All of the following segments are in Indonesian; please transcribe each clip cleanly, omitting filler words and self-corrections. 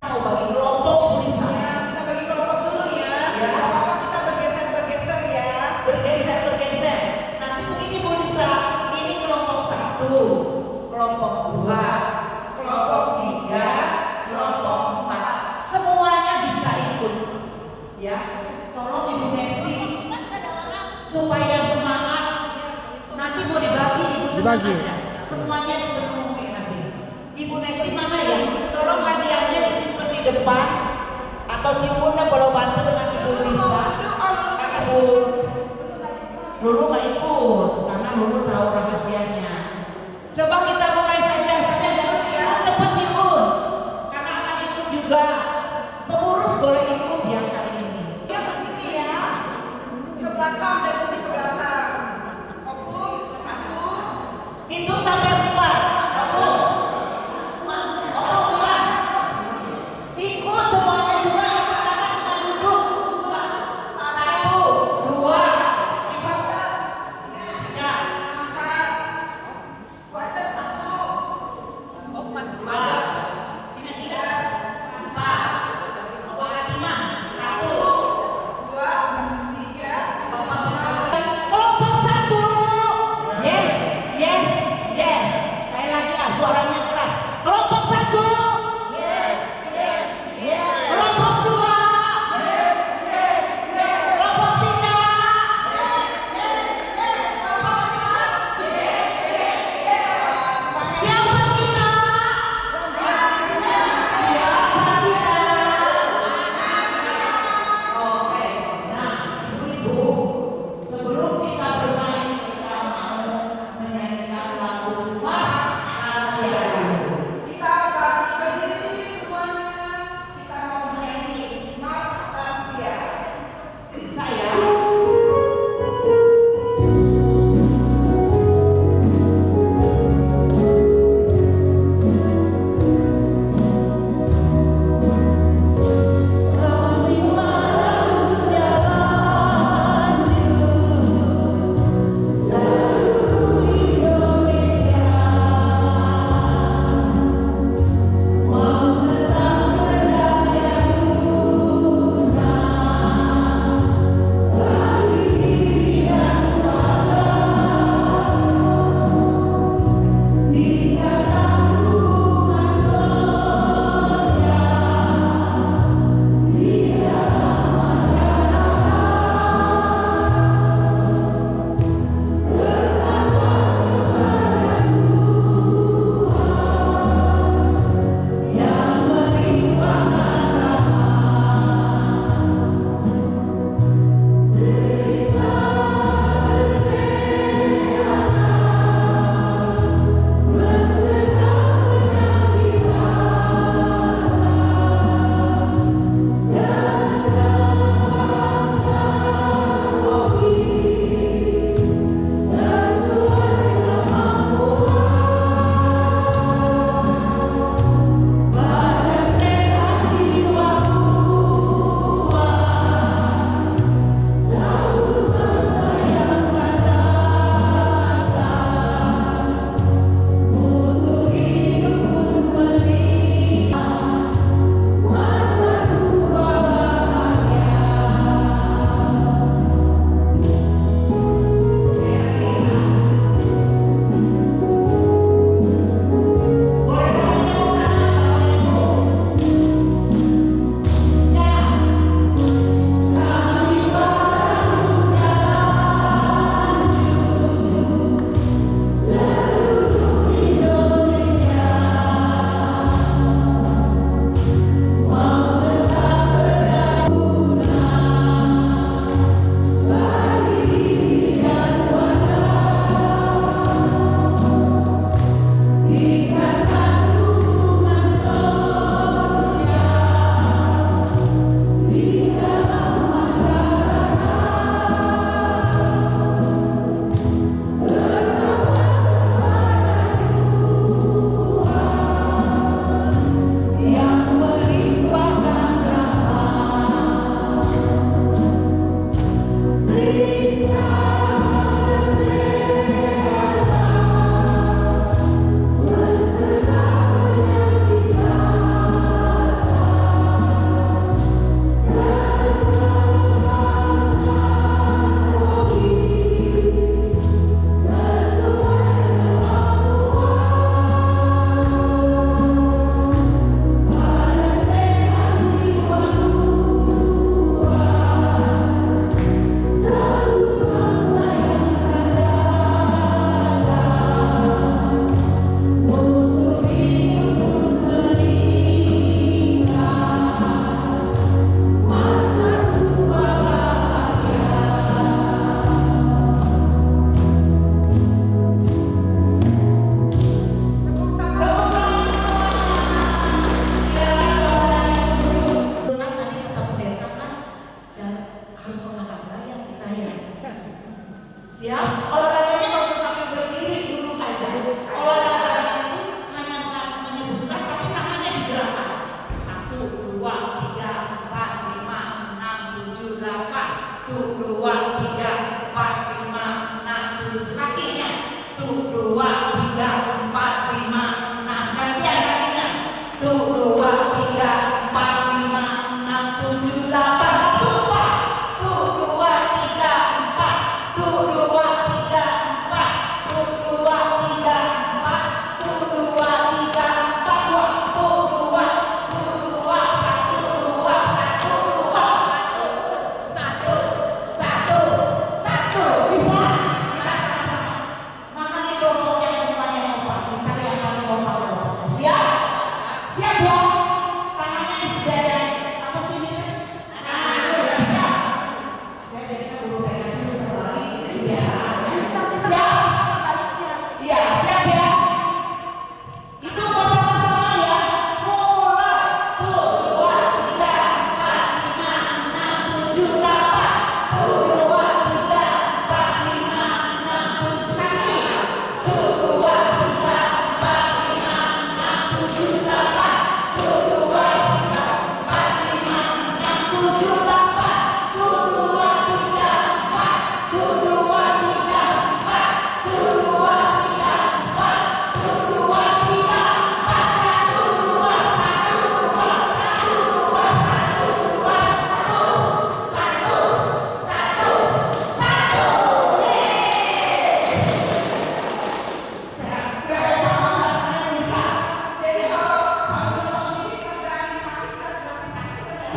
mau bagi kelompok Ibu Lisa. Ya, kita bagi kelompok dulu ya. Ya. Apa-apa kita bergeser ya. Bergeser. Nanti begini Bu Lisa, ini kelompok 1, kelompok 2, kelompok 3, kelompok 4. Semuanya bisa ikut. Ya, tolong Ibu Nesti supaya semangat. Nanti mau dibagi, Ibu tenang Dibagi. aja. Semuanya dipenuhi nanti. Ibu Nesti mana ya? Tolong hadiahnya disimpan di depan atau Cibunda kalau bantu dengan Ibu Lisa. Ibu Lulu nggak ikut karena Lulu tahu rahasianya. Coba kita mulai saja, tapi ada ya cepat Cibun karena akan ikut juga. Pengurus boleh ikut ya kali ini. Ya begini ya. Ke belakang, dari sini ke belakang. Opung, 1. Itu sampai 4. Kamu ulang. Ikut semuanya juga ikut karena cuma duduk. 1, 2, 3, 4. Wajar 1. 2, 3, 4. Apakah 3?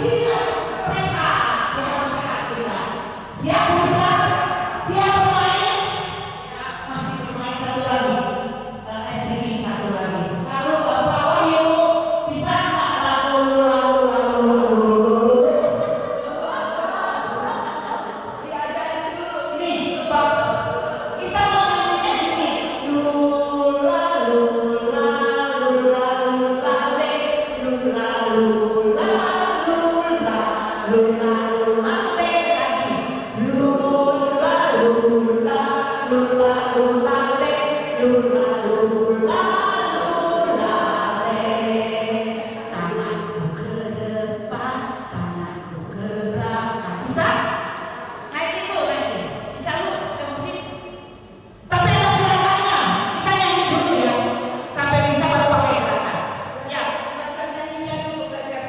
Iya, sehat. Ya harus sehat kita. Siap bisa? Siap bermain? Masih bermain satu lagi. SBG satu lagi. Kalau Bapak Wahyu bisa nggak lalu. Diajarin dulu. Nih, Bapak. Kita mau nyanyinya gini. Lula lula lula lula le lula lula lula lula lula le lagi. Lula lula lula lula le lula lula lula le. Tanganku ke depan, tanganku ke belakang. Bisa? Naikin bu, naikin. Bisa lu ke musik? Tapi ada gerakannya. Kita nyanyi dulu ya. Sampai bisa baru pakai gerakan. Siap? Belajar nyanyinya dulu, belajar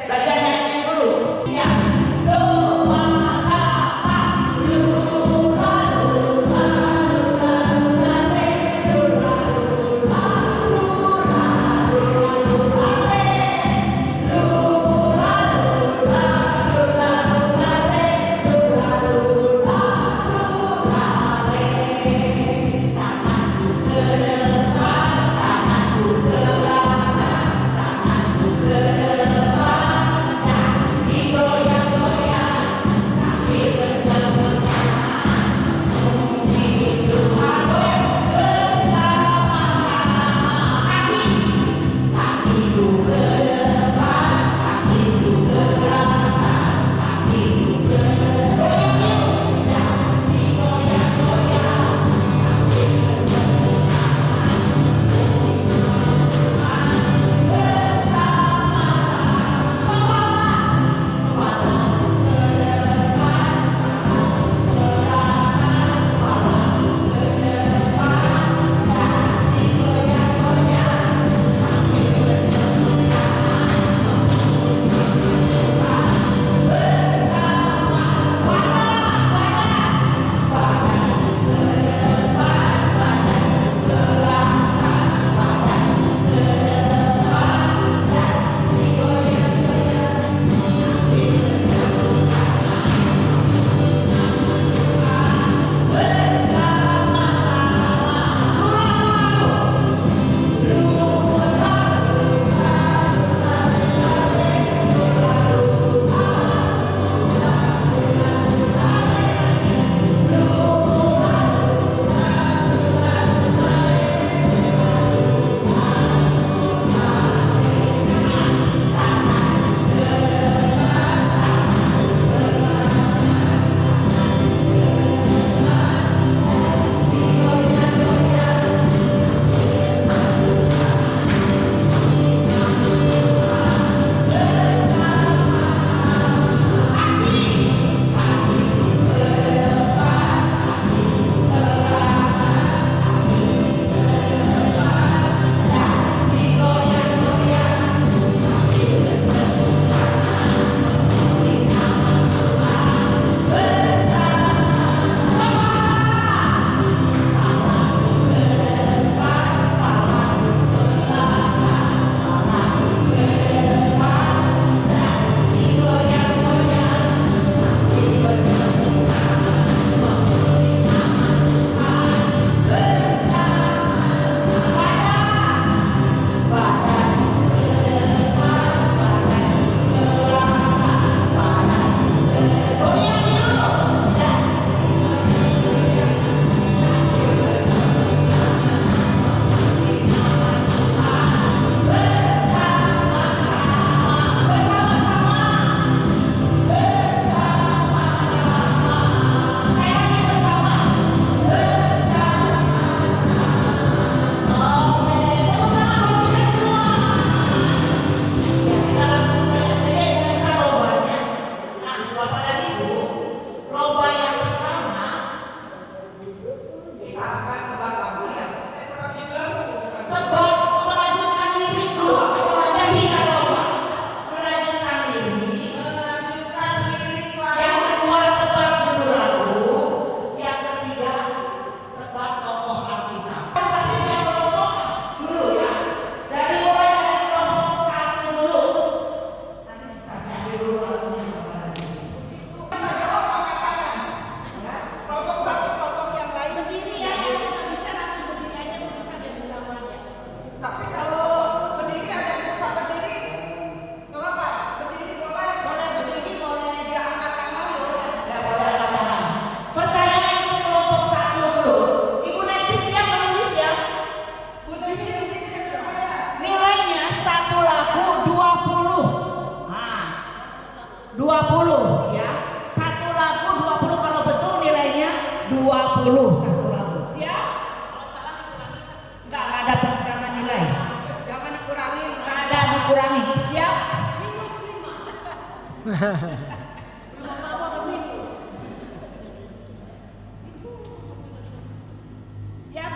Siap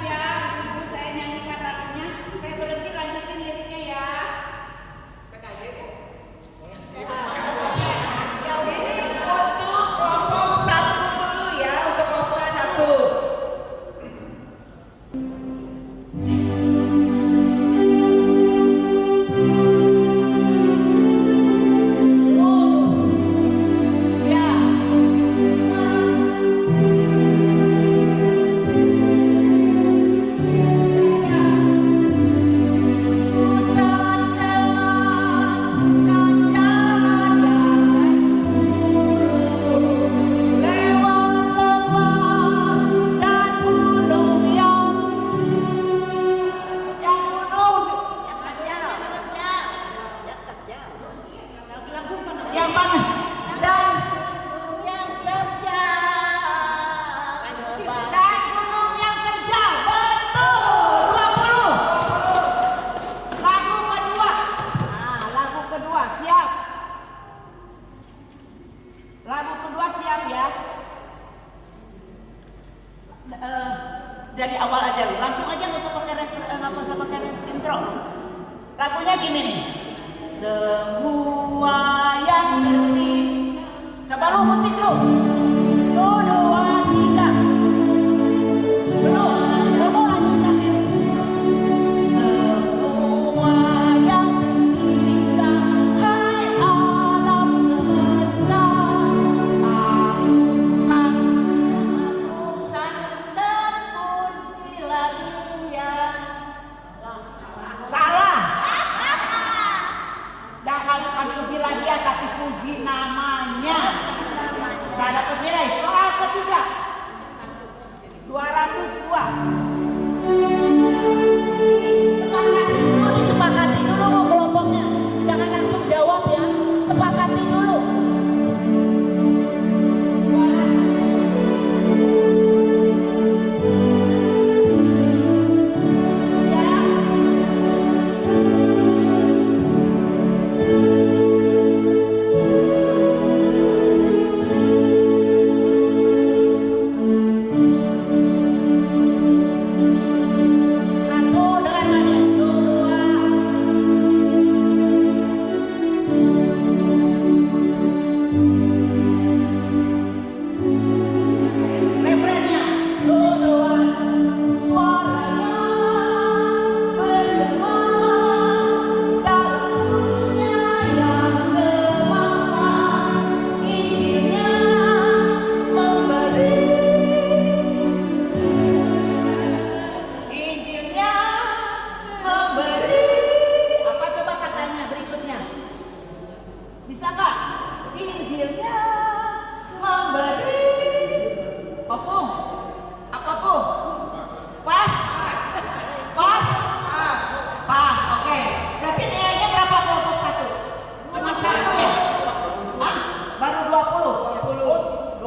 ya, ibu saya nyanyikan lagunya. Saya berhenti lanjutin liriknya ya. Ini untuk kelompok satu dulu ya, untuk kelompok satu. Yang mana? Dan gunung yang terjal. Betul. 20. Lagu kedua. Nah, lagu kedua siap. Lagu kedua siap ya. Dari awal aja lu. Langsung aja nggak usah pakai intro. Lagunya gini nih. Semua yang tercipta. Coba lu musik lu. 1, 2, 3. Belum mau lanjutkan ini. Semua yang tercipta, hai alam semesta, agunkan dan pujilah Dia. Salah. Bukan pujilah Dia, tapi puji namanya. Gak dapat nilai. Soal ketiga 202. Disepakati dulu kelompoknya. Jangan langsung jawab ya. Sepakati dulu.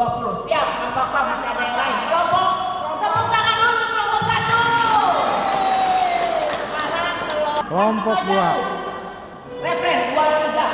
20. Siap, apakah masih ada yang lain? Kelompok, tepuk tangan dulu untuk kelompok 1. Sekarang Kelompok 2. Refren 2, 3.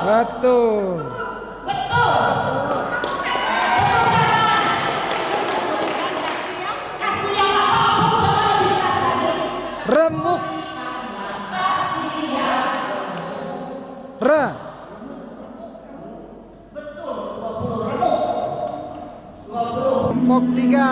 Betul. Betul. Kasih yang apapun coba lebih kasih. Remuk. Re. Betul. 20 remuk. 20. Kelompok 3.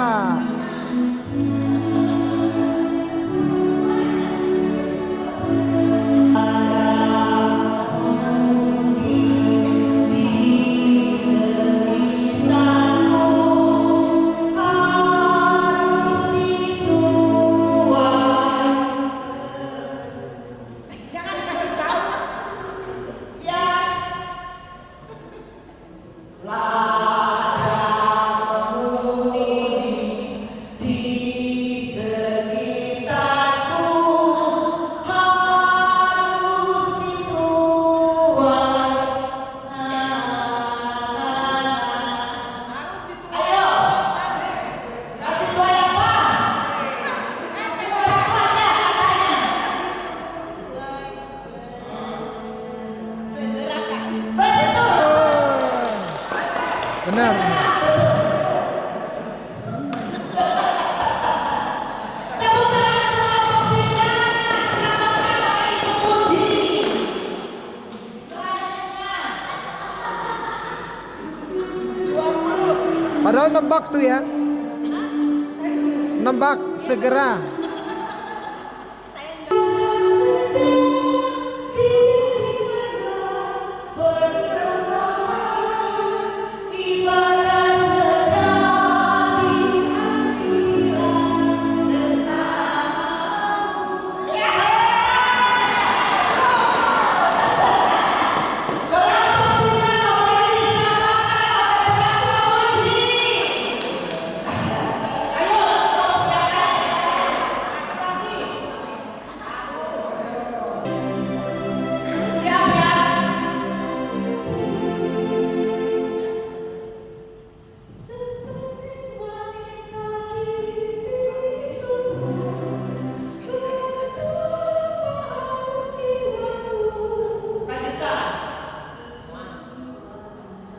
Jangan dikasih tahu. Ya. Lada mengundi di sekitarku harus dituai. Harus dituai. Ayo. Harus dituai apa? Satu aja katanya. Segerakan. Betul. Benar. Tepuk tangan untuk Vina. Sama-sama Ibu Puji. Selanjutnya. 20. Padahal nebak tuh ya. Nebak segera.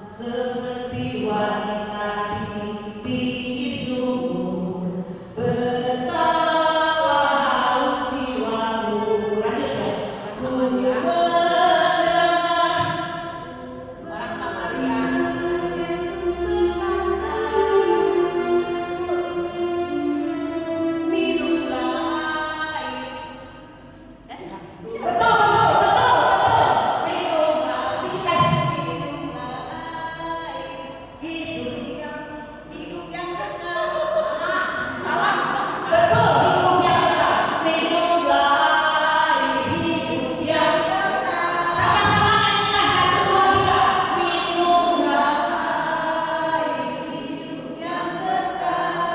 Seperti wanita di pinggir sumur, betapa haus jiwaku. Lanjut ya. Ku mendengar Orang Samaria. Minumlah air. betul, betul. Minumlah sedikit lagi. Minumlah air. Hidup. Hidup yang kekal. Betul, hidup yang kekal. Minumlah hidup yang kekal. Sama-sama nyanyikan 1, 2, 3. Minumlah Hidup yang kekal.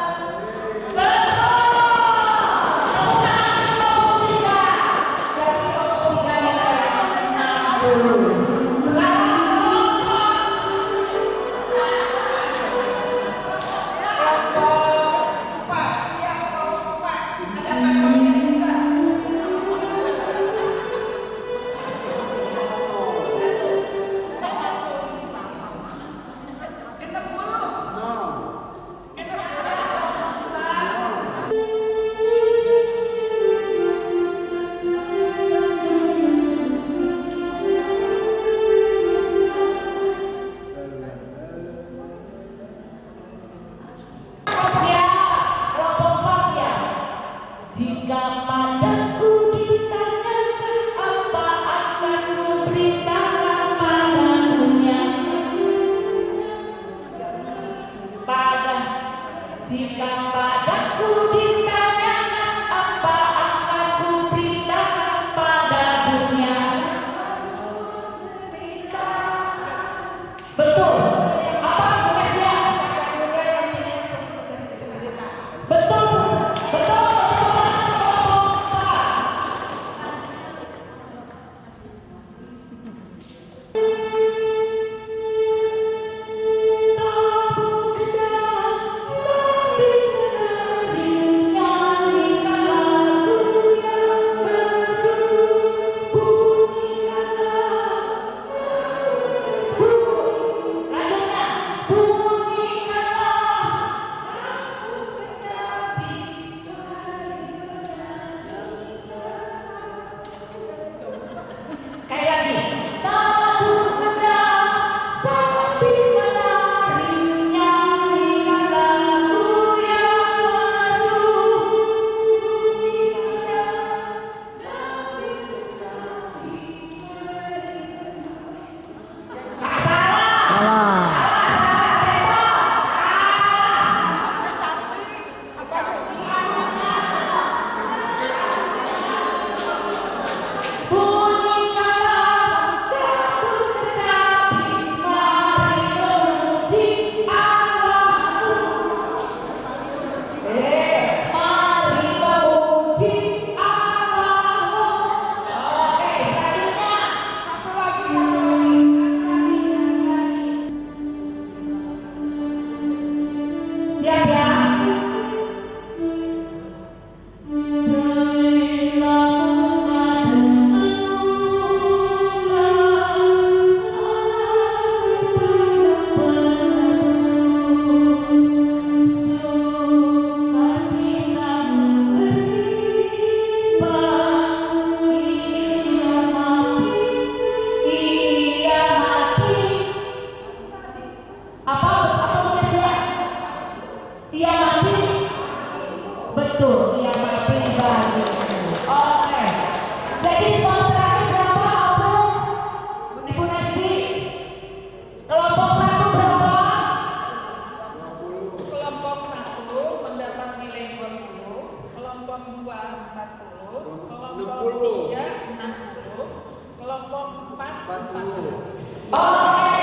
Oke.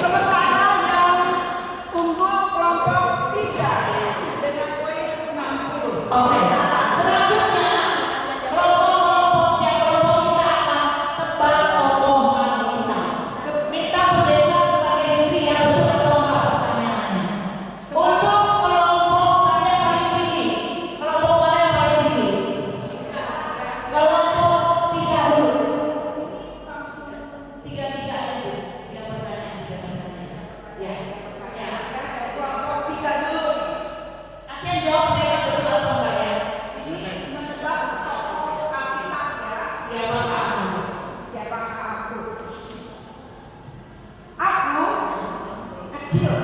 Sementara yang unggul kelompok 3 dengan poin 60. Oke. Selanjutnya kelompok yang kelompok kita akan tebak omongan kita. Minta pendeta sebagai diri yang betul atau enggak pertanyaannya. Untuk kelompok mana yang paling tinggi? Kelompok mana yang paling tinggi? Kelompok 3 dulu. 3 aja dulu. Yang pertanyaan. Ya. Kelompok 3 dulu. Nanti yang jawab mereka betul atau enggak ya? Ini menebak tokoh Alkitab ya. Siapakah aku? Siapakah aku? Aku kecil,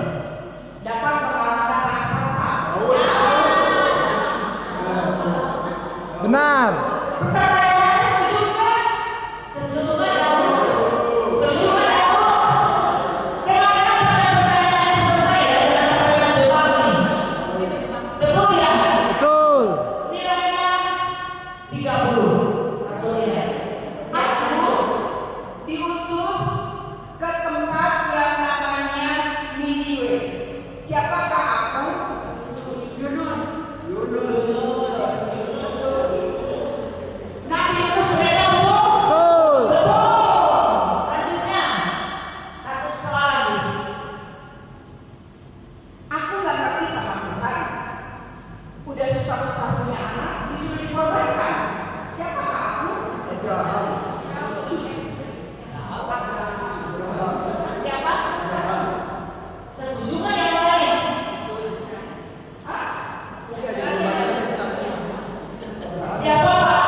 dapat mengalahkan raksasa. Benar. Peserta yang lain setuju kan? Setuju kan Daud? Setuju kan Daud? Dengarkan sampai pertanyaannya selesai ya, jangan sampai menjawab nih. Betul ya? Betul. Nilainya 30. Satu nilai. Aku diutus ke tempat yang namanya Niniwe. Siapakah aku? Yunus. Nabi Yunus mereka betul? Betul. Betul. Selanjutnya, satu soal lagi. Aku nggak ngerti sama Tuhan. Udah susah-susah punya anak, disuruh dikorbankan. Siapakah aku? Siapa? Setuju nggak yang lain? Hah? Siapa Pak?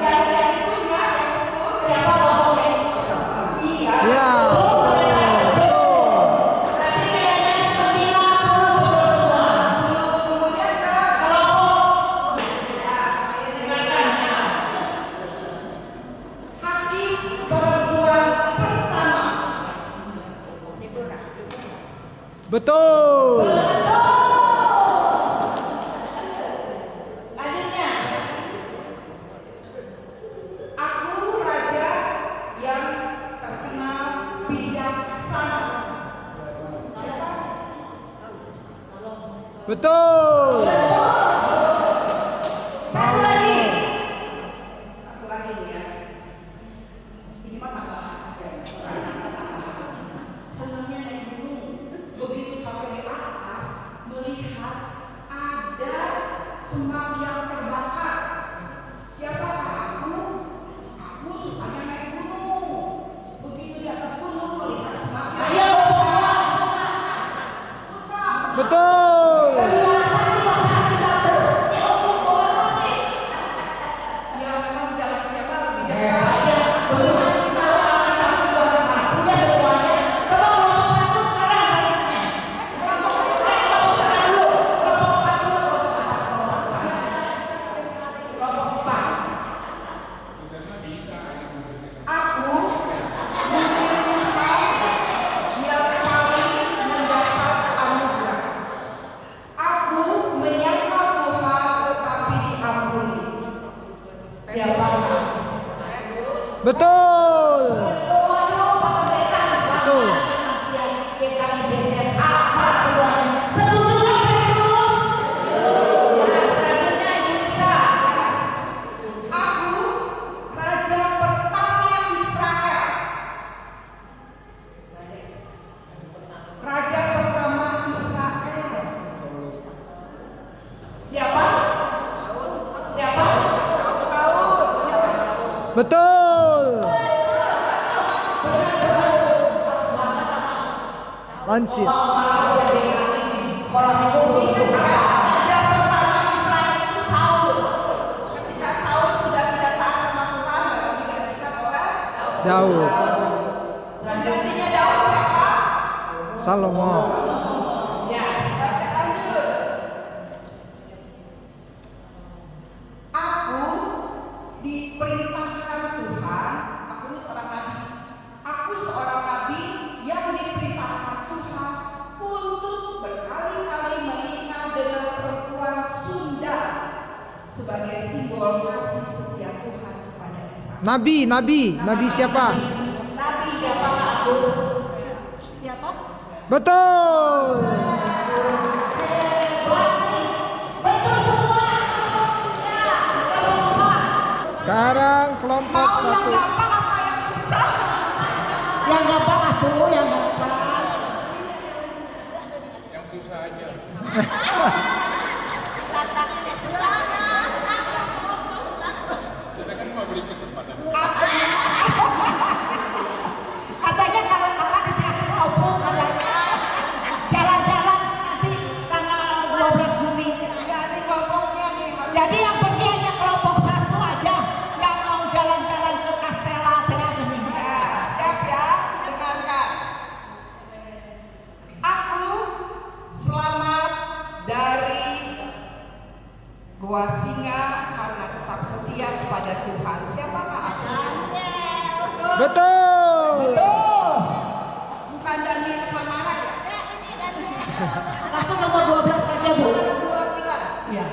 Yang itu ya, yang itu. Siapa kelompoknya? Iya. Ya. Betul. Berarti nilainya 90 betul semua. Kemudian ke Kelompok dengarkan ya. hakim perempuan pertama. Betul. Lanjutnya, Aku raja yang terkenal bijaksana. Betul. satu lagi. Satu lagi nih ya. Ini mah tambahan aja. Senangnya naik gunung. Begitu sampai di atas, melihat ada semak yang terbakar. Siapakah aku? Aku sukanya naik gunung. Begitu di atas gunung melihat semak yang Ayo, susah. Betul. Ya memang dalam siapa lebih Ya, dekat. ya, betul. Kalau kita juara satunya semuanya, coba kelompok satu sekarang selanjutnya. Kelompok satu dulu, kelompok empat dulu, kelompok empat. Aku menginginkan yang paling mendapat anugerah. Aku menyangka Tuhan tetapi diampuni. Siapakah? Betul. Waduh, Pak Pendeta, Betul. siap kami jejer apa semuanya. Setuju nggak Petrus? Ya, selanjutnya Ibu Lisa. Aku raja pertama Israel. Raja pertama Israel. Siapa? Siapa? Betul. Lancip. Sekolah minggu begitu. Raja pertama Israel itu Saul. Ketika Saul sudah tidak taat sama Tuhan, baru digantikan oleh Daud. Gantinya Daud siapa? Salomo. Ya, Baca lanjut. Aku diperintahkan Tuhan. Aku ini seorang nabi. Aku seorang nabi yang diperintahkan Tuhan untuk berkali-kali menikah dengan perempuan Sunda sebagai simbol kasih setia Tuhan kepada Israel. Nabi siapa? Nabi siapa aku? Siapa? Betul. Sekarang kelompok Mau yang 1. gampang apa yang susah? Yang gampang atuh, yang gampang. Yang susah aja. Kita kan mau beri kesempatan. Katanya kalau kalah ditraktir opung katanya. Jalan-jalan nanti tanggal 12 Juni. Jadi kelompoknya nih. Jadi yang pergi hanya kelompok 1 aja yang mau jalan-jalan ke Castella Teageni. Ya, siap ya, dengarkan. Aku selamat dari Gua Singa karena tetap setia kepada Tuhan. Siapakah aku? Betul. Bukan Daniel Samara ya? Langsung nomor 12 aja, Bu. 12. Iya.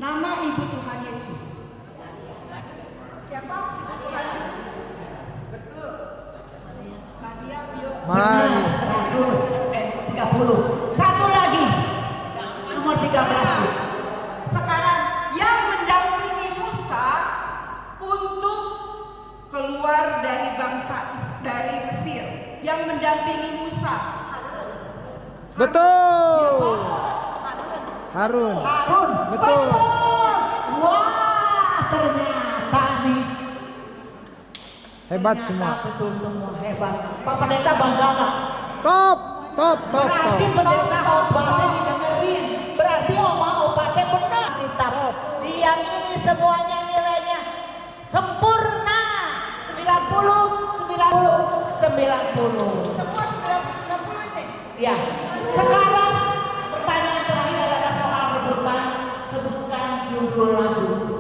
Nama Ibu Tuhan Yesus. Siapa? Betul. Maria Bio. Mari. 30. Satu lagi. Nomor 13, Bu. Sekarang yang mendampingi Musa untuk keluar dari dari Mesir. Yang mendampingi Musa. Betul. Harun. Harun. Betul. Wah, ternyata nih. Hebat Ternyata semua. Betul semua, hebat. Pak Pendeta bangga nggak? Top. Berarti pendeta obatnya didengerin. Berarti obatnya benar. Kita yang ini semuanya nilainya sempurna. 90. Semua 90 ini. Ya. Sekarang pertanyaan terakhir adalah soal rebutan. Sebutkan judul lagu.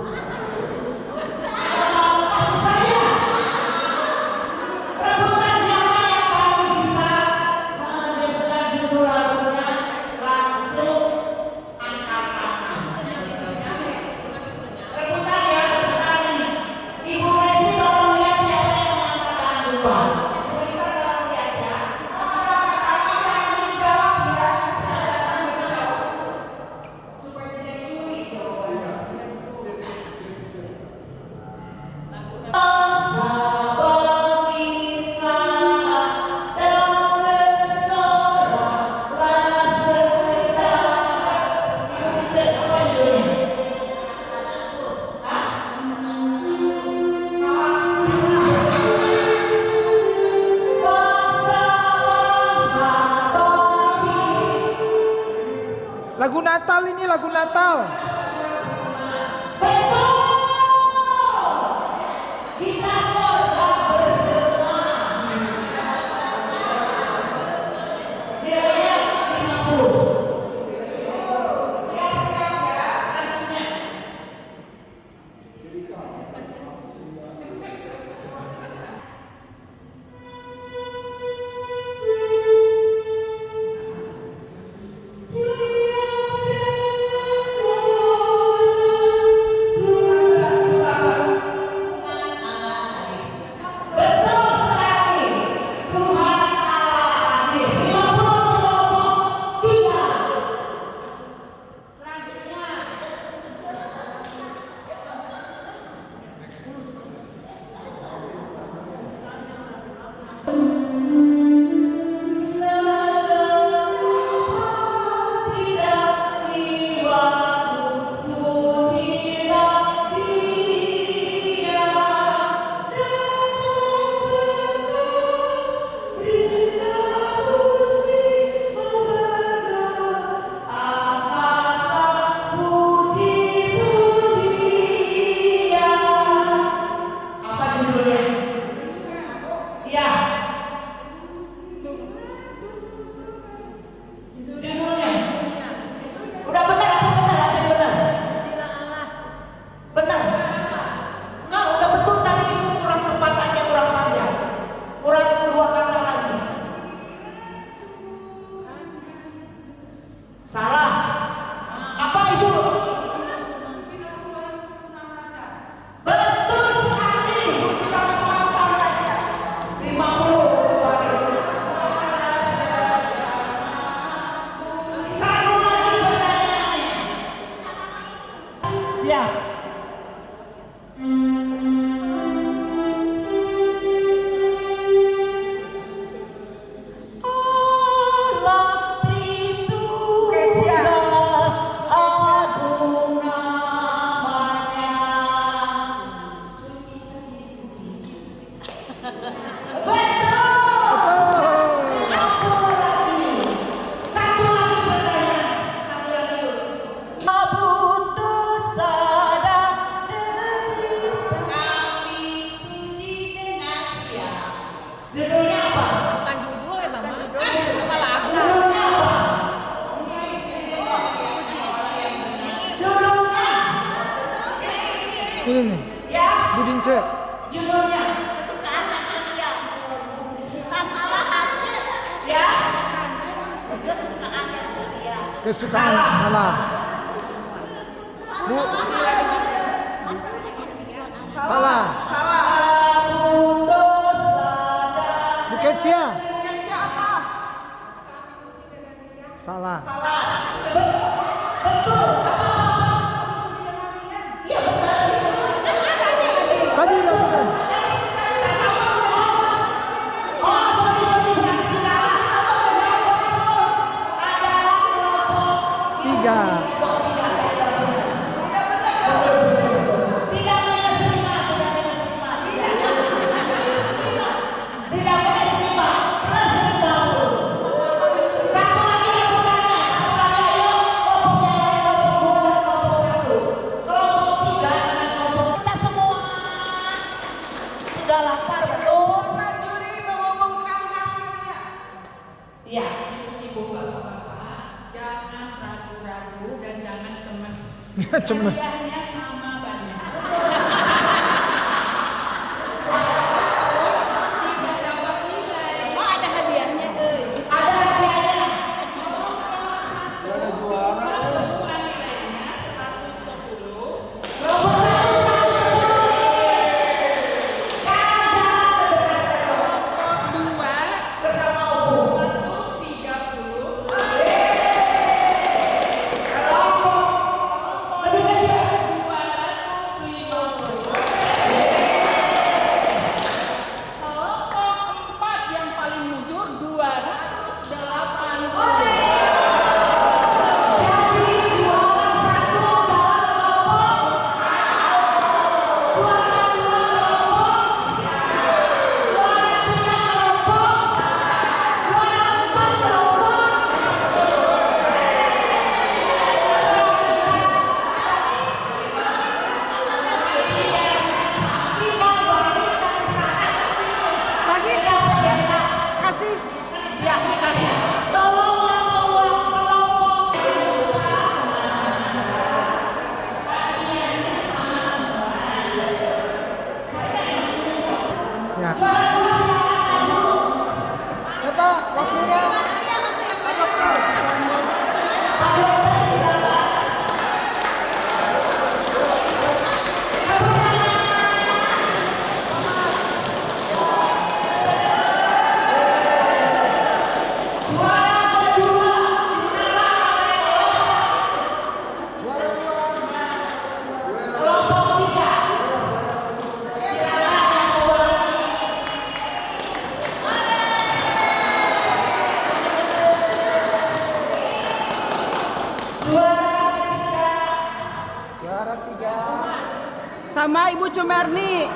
Rebutan siapa yang paling bisa menyebutkan judul lagunya langsung angkat tangan. Rebutan ya, rebutan ini. Ibu Resi tolong lihat siapa yang mengangkat tangan duluan. Ibu Resi tolong lihat ya. Supaya tidak dicuri jawabannya. Bangsa bangkitlah dan bersoraklah sejahtera. Apa judulnya? Bangsa bangkit. Lagu Natal ini lagu Natal. Betul. Kita sorga bergema. Nilainya 50. Siap-siap ya. Selanjutnya. Siap. Allah Tritunggal agung namanya. Suci, suci, suci. Judulnya apa? Bukan judul ya, Mama. Apa lagu? Judulnya Ini nih, ya, Budince. judulnya Kesukaan dia. Bukan alahannya. ya. Kesukaan dia. Kesukaan salah. Bu, salah. Putus sadar. Bukan sia. Bukan siapa? Salah. Tadi lakukan. Tiga. Tidak minus 5, tidak minus 5. Tidak minus 5, plus 50. Satu lagi yang bukannya, satu lagi ayo. Kelompok yang lain kelompok 2 dan kelompok 1. Kelompok 3 dengan kelompok kita semua. Sudah lapar belum? Pak juri mengumumkan hasilnya. Iya. Ibu bapak-bapak, jangan ragu-ragu dan jangan cemas. Cemas. Hadiahnya sama banyak. Tidak dapat nilai. Oh, ada hadiahnya, Ada hadiahnya. Semua nilainya 110. Kelompok 1 Dua bersama Obu. 130. Lebih kecil. 250. Kelompok 4 yang paling mujur 280. Jadi juara 1 dalam kelompok. Juara 2 kelompok. Juara 3 kelompok. Juara 4 kelompok. Bagi kasih. Ya, dikasih. Tolong yang bawa kelompok. Ya. Siapa? Wakilnya? Juara kedua kelompok 3. Silakan yang mewakili. Juara ketiga Juara 3. Sama Ibu Cumerni.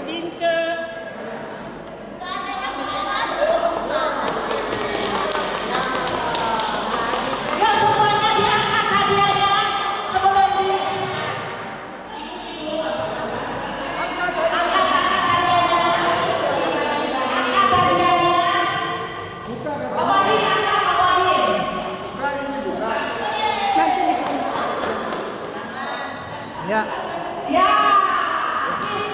Dince. ya semuanya diangkat hadiahnya sebelum di Ya. Ya, sip.